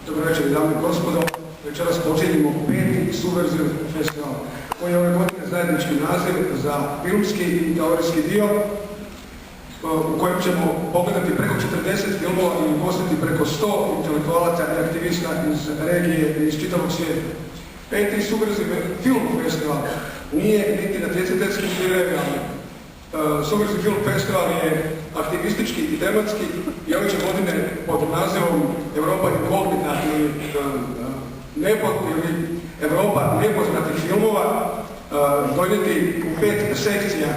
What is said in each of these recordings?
Dobro večer, dame i gospodo. Večeras počinjemo 5. Subverziv festival, koji je ove godine zajednički naziv za filmski i teorijski dio, u kojem ćemo pogledati preko 40 filmova i ugostiti preko 100 intelektualaca i aktivista iz regije i iz čitavog svijeta. 5. Subverziv film festival nije niti natjecateljski ni revijalni. Subverziv film festival je aktivistički i tematski i ove će godine pod nazivom Europa inkognita ili Europa nepoznatih filmova donijeti u 5 sekcija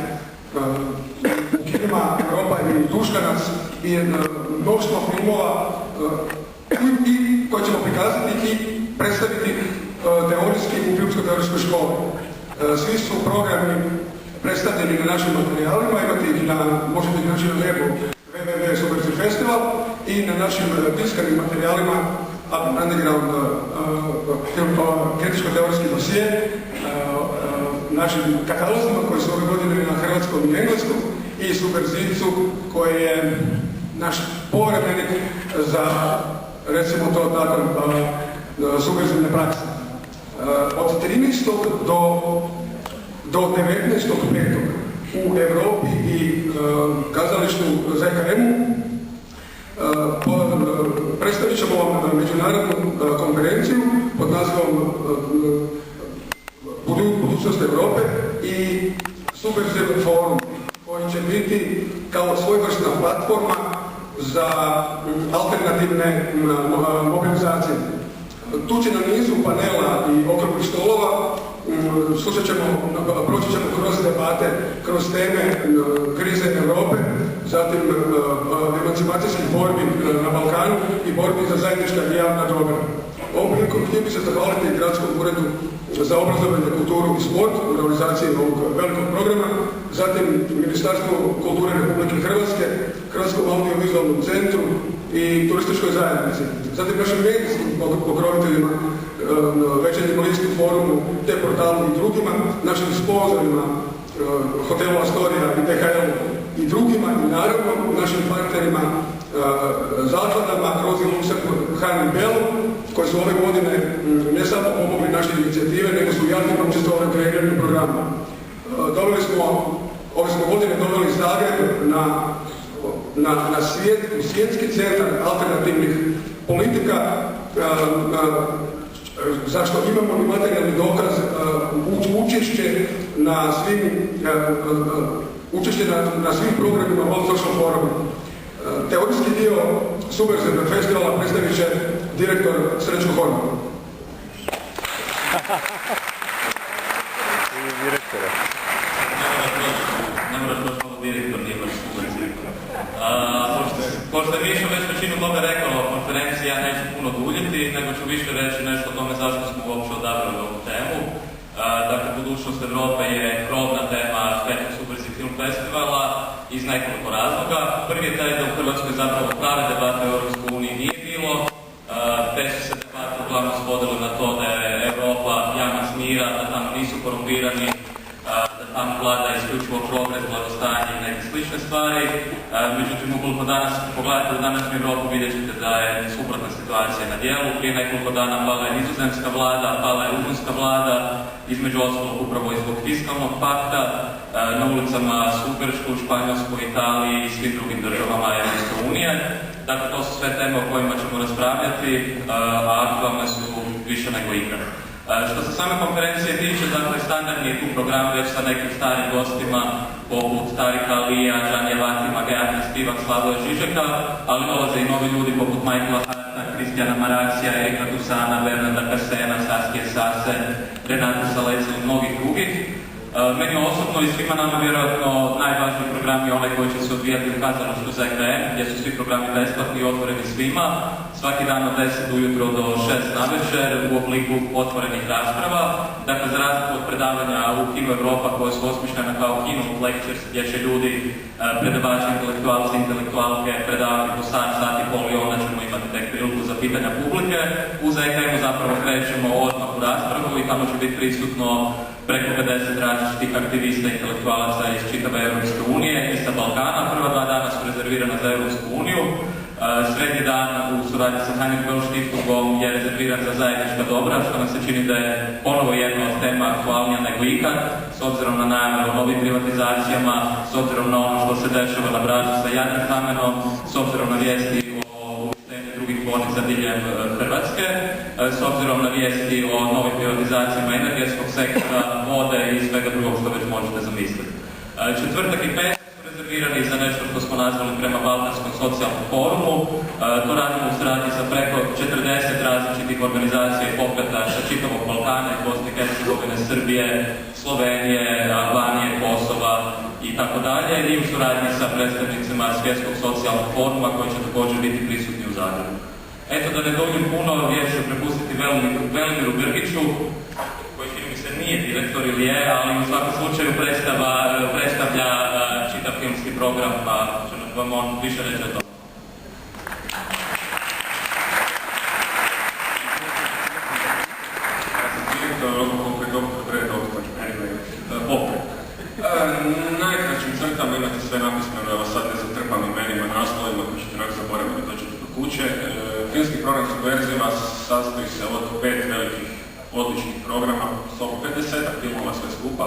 u kinima Europa i Tuškanac i mnoštvo filmova i koje ćemo prikazati i predstaviti teorijski u filmsko-teorijskoj školi. Svi su programi predstavljeni na našim materijalima, možete ih naći na webu www.subverzivfestival i na našim tiskanim materijalima Underground kritičko-teorijski dosije, našim katalozima koji su ove godine na hrvatskom i engleskom i Subverzivcu koji je naš povremenik za, recimo to tako, subverzivne prakse. Od 13. do 19.5. u Europi i kazalištu ZKM-u predstavit ćemo vam međunarodnu konferenciju pod nazivom Budućnost Europe i Subverziv forum, koji će biti kao svojevrsna platforma za alternativne mobilizacije. Tu će na nizu panela i okruglih stolova proći ćemo kroz debate, kroz teme krize Europe, zatim emancipacijskih borbi na Balkanu i borbi za zajednička i javna dobra. Ovom prilikom htio bi se zahvaliti Gradskom uredu za obrazovanje, kulturu i sport u realizaciji ovog velikog programa, zatim Ministarstvu kulture Republike Hrvatske, Hrvatskom audiovizualnom centru i turističkoj zajednici, zatim našim medijskim pokroviteljima, Večernjem listu, forumu, te portalu i drugima, našim sponzorima, hotelu Astoria i DHL i drugima i naravno našim partnerima, zakladama Rozi Luxemburg, Han i Belu, koji su ove godine ne samo pomogli naše inicijative, nego su i aktivno učestvovali u kreiranju programa. Ove smo godine doveli Zagreb na svjetski centar alternativnih politika, zašto imamo i materijalni dokaz učešće na svim programima World Social Forum. Teorijski dio Subverzivnog festivala predstavit će direktor Srećko Horvat. Ne moraš doći ovo direktor, nije baš Subverziv. Pošto je Mišo već većinu toga rekao o konferenciji, ja neću puno duljiti, nego ću više reći nešto o tome zašto smo uopće odabrali ovu temu. Dakle, Budućnost Europe je krovna tema 5. Subverziv film festivala iz nekoliko razloga. Prvi je taj da u Hrvatskoj zapravo prave debate o Europskoj uniji nije bilo. Te su se debate uglavnom svodile na to da je Europa jamac mira, da tamo nisu korumpirani, da tamo vlada isključivo progres, blagostanje i neke slične stvari. Međutim, ukoliko danas pogledate u današnju Europu, vidjet ćete da je suprotna situacija na dijelu. Prije nekoliko dana pala je nizozemska vlada, pala je rumunjska vlada, između ostalog upravo i zbog fiskalnog pakta. Na ulicama su u Grčkoj, Španjolskoj, Italiji i svim drugim državama Europske unije. Dakle, to su sve teme o kojima ćemo raspravljati, a aktualne su više nego ikad. Što se same konferencije tiče, dakle, standardni je tu program već sa nekim starim gostima, poput Tarika Alija, Žanje Vatima, Gejana Spivak, Slavoja Žižeka, ali dolaze i novi ljudi poput Michaela Harta, Kristijana Maracija, Eka Dusana, Bernarda Karsena, Saskije Sase, Renata Saleca i mnogih drugih. Meni osobno i svima nama vjerojatno najvažniji program je onaj koji će se odvijati u kazalištu ZKM, gdje su svi programi besplatni i otvoreni svima. Svaki dan od 10 ujutro do 6 navečer u obliku otvorenih rasprava. Dakle, za razliku od predavanja u Kino Europa koje su osmišljene kao keynote lectures, gdje će ljudi, predavači, intelektualci, intelektualke predavati po sat i pol i onda ćemo imati tek priliku za pitanja publike. U ZKM-u zapravo krećemo odmah u raspravu i tamo će biti prisutno preko 50 različitih aktivista i intelektualaca iz čitave Europske unije i sa Balkana. Prva 2 dana su rezervirana za Europsku uniju. Srednji dan u suradnji sa Heinrich Böll Stiftungom je rezerviran za zajednička dobra, što nam se čini da je ponovo jedna od tema aktualnija nego ikad, s obzirom na najave o novim privatizacijama, s obzirom na ono što se dešava na Braču sa Jadranhamenom, s obzirom na vijesti o uništenju drugih tvornica diljem Hrvatske, s obzirom na vijesti o novim privatizacijama energetskog sektora, vode i svega drugog što već možete zamisliti. Četvrtak i petak su rezervirani za nešto što smo nazvali prema Balkanskom socijalnom forumu. To radimo u suradnji sa preko 40 različitih organizacija i pokreta sa čitavog Balkana i Bosne i Hercegovine, Srbije, Slovenije, Albanije, Kosova i tako dalje, i u suradnji sa predstavnicima Svjetskog socijalnog foruma koji će također biti prisutni u Zagrebu. Eto, da ne duljim puno, riječ ću prepustiti Velimiru Grgiću, koji čini mi se nije direktor ili je, ali u svakom slučaju predstavlja čitav filmski program, pa će vam on više reći o tome. Najkraćim crtama imate sve napisano, da vas sad ne zatrpam imenima, naslovima koji ćete onak zaboraviti da dođete do kuće. Filmski program Subverzija sastoji se od 5 velikih odličnih programa, s oko 50 filmova sve skupa.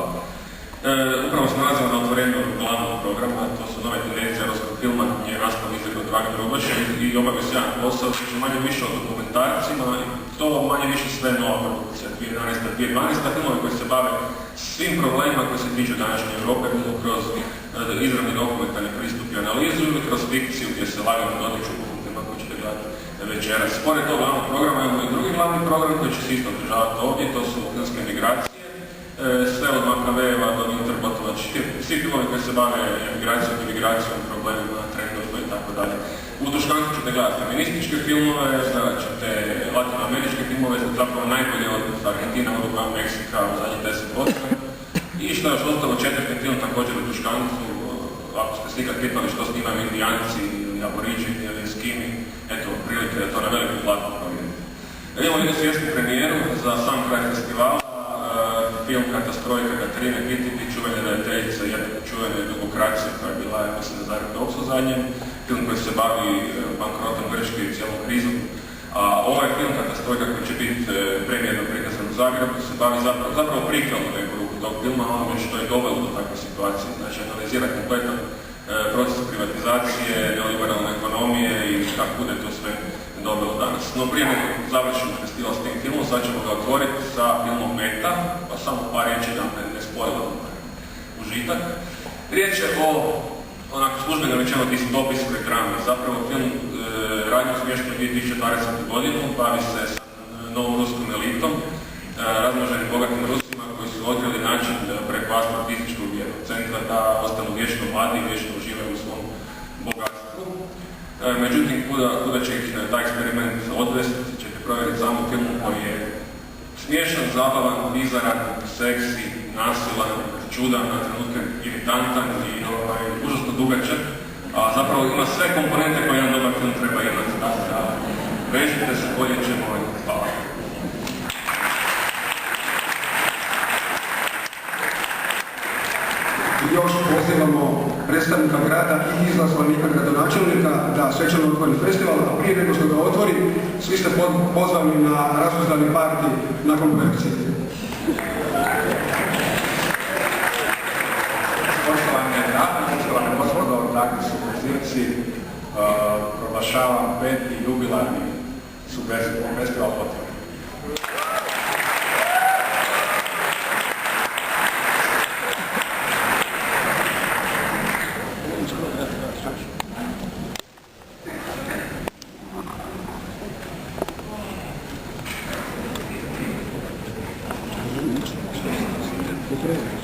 Upravo smo nalazili na otvorenju glavnog programa, to su nove tendencije europskog filma, gdje je nastao izgled Drag Drogoš i obavio se jedan posao, znači manje više o dokumentarcima i to manje više sve nova produkcija, 2011-2012, filmove koji se bave svim problemima koji se tiču današnje Europe, bilo kroz izravni dokumentarni pristup i analizu ili kroz fikciju gdje se lagano dotiču tema koji ćete gledati večeras. Pored tog glavnog programa imamo i drugi glavni program koji će se isto održavati ovdje, to su filmske migracije. Sve od Makavejeva do Interbotova, svi filmovi koji se bave emigracijom, imigracijom, problemima, trendovima i tako dalje. U Tuškanku ćete gledati feminističke filmove, gledat ćete latinoameričke filmove, zapravo najbolje od Argentina, Uruguay, Meksika u zadnjih 10 godina. I što je još ostalo, četvrti film također u Tuškanku, ako ste se nikad pitali što snimaju Indijanci ili Aboriđini ili Eskimi, eto, prilike da to na veliku platnu provjeriti. Imamo jednu svjetsku premijeru za sam kraj festivala, film Katastrojka Katarine Kitipi, čuvene redateljice jedne čuvene Dugokracije koja je bila, mislim, na Zagreb Doksu zadnjem, film koji se bavi bankrotom Grčke i cijelom krizom. A ovaj film Katastrojka koji će biti premijerno prikazan u Zagrebu se bavi zapravo prikralno neku ruku tog filma, onome što je dovelo do takve situacije, znači analizira kompletan proces privatizacije, neoliberalne ekonomije i kako bude to sve dobilo danas. No prije nego završimo festival s tim filmom, sad ćemo ga otvoriti sa filmom Meta, pa samo par riječi da ne spojlamo užitak. Riječ je o, onako službeno rečeno, distopijskoj drami. Zapravo film radnju smješteno 2020. godinu, bavi se sa novom ruskom elitom, razmnoženim bogatim Rusima koji su otkrili način preko astrofizičkog centra da ostanu vječno mladi i vječno uživaju u svom bogatstvu. Međutim, kuda će ih taj eksperiment odvesti, ćete provjeriti samo filmu koji je smiješan, zabavan, bizaran, seksi, nasilan, čudan, na trenutke iritantan i užasno dugačak, a zapravo ima sve komponente koje jedan dobar film treba imati. Vežite se, bolje ćemo. Hvala. Još pozivamo predstavnika grada i izaslanika gradonačelnika da svečano otvori festival, a prije nego što ga otvori, svi ste pozvani na razpuštani parti nakon projekcije. Poštovane gospodo, takvi su poziciji, proglašavam 5. jubilarni Subverzija festival otvoren. Dobro.